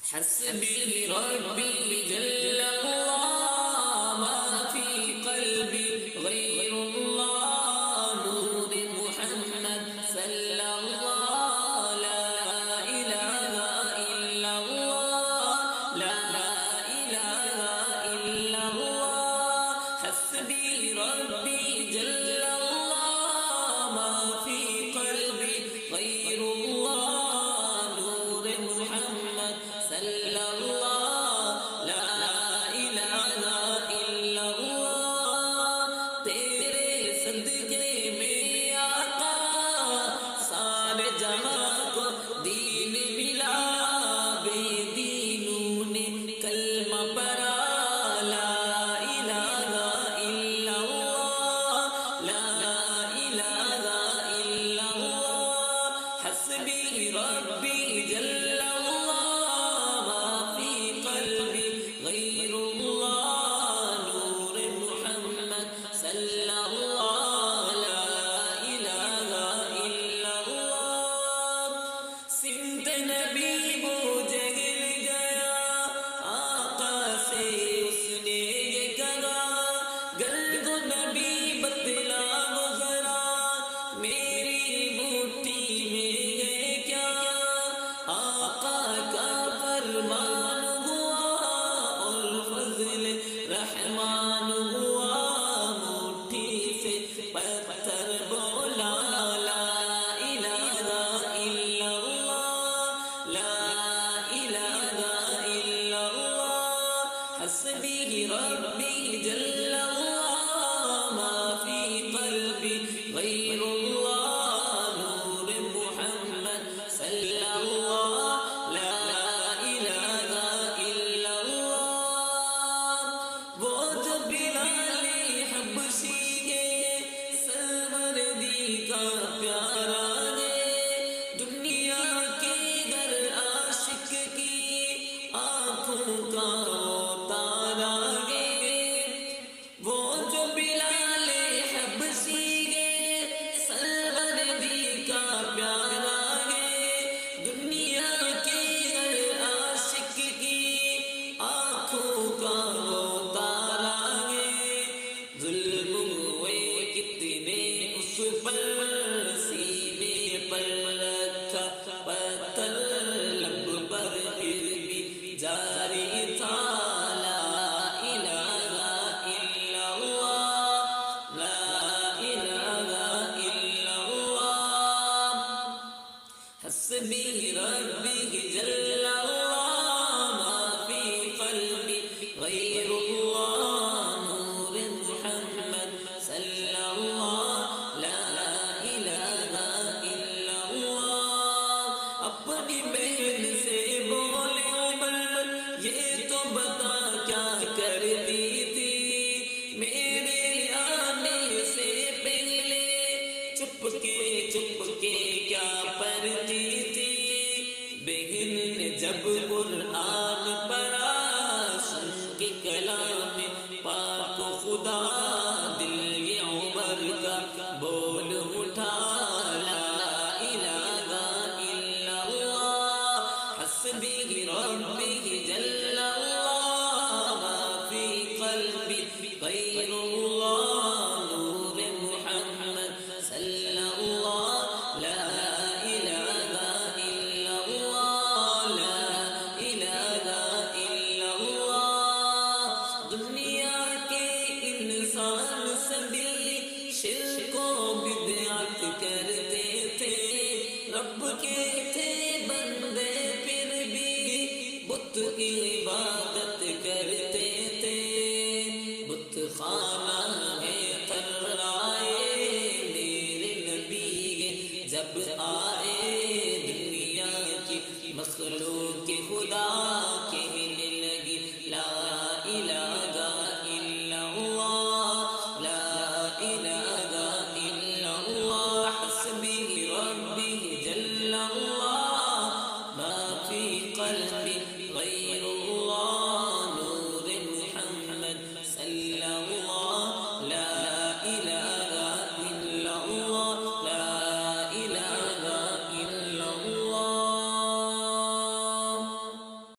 حسبي ربي جل الله ما في قلبي غير الله نور محمد صلى الله لا إله إلا الله لا إله إلا الله حسبي ربي جل الله ما في قلبي غير الله نور محمد صلى الله لا إله إلا الله تیرے صدقے میں آقا سارے جہاں کو دین ملا بے دینوں نے کلمہ پڑھا لا الہ الا اللہ لا الہ الا اللہ حسبی ربی جل غير الله نور محمد صلى الله لا إله إلا الله سمت نبی وہ جگل گیا آقا سے اس نے یہ کہا گرد نبی بتلا وہ ذرا میری مٹھی میں ہے کیا آقا کا فرمان رحمان ہوا مٹھی سے پتھر بولا لا الہ الا اللہ لا الہ الا اللہ حسبی ربی جل اللہ ما فی قلبی غیر اللہ نور محمد صلی اللہ لا پیارا گے دنیا کے گر عاشق کی آنکھوں کا تارا گے وہ جو بلال حبشی گے سروردی کا پیارا گے دنیا کے گر عاشق کی آنکھوں کا تارا گے ظلم ہوئے کتنے اس پر سینے پر رکھا پتھر لب پر پھر بھی جاری تھا لا الہ الا اللہ لا الہ الا اللہ حسبی ربی جل اللہ ما فی قلبی غیر اللہ نور محمد صلی اللہ اپنی بہن سے بولے عمر یہ تو بتا کیا کرتی تھی میرے آنے سے پہلے چپ کے کیا پڑھتی تھی بہن نے جب قرآن پڑھا سن کے کلام پاک خدا دل یہ عمر کا بول اٹھا حسبی ربی جل اللہ ما فی قلبی غیر اللہ نور محمد صلی اللہ لا الہ الا اللہ لا الہ الا اللہ دنیا کے انسان سبھی شرک و بدعت کرتے تھے رب کے تھے بندے بت کی عبادت کرتے تھے بت خانہ ہے تھرائے میرے نبی جب آئے دنیا کی مخلوق کے خدا کہنے لگی لا الہ الا اللہ لا الہ الا اللہ حسبی ربی جل اللہ ما فی قلبی غیر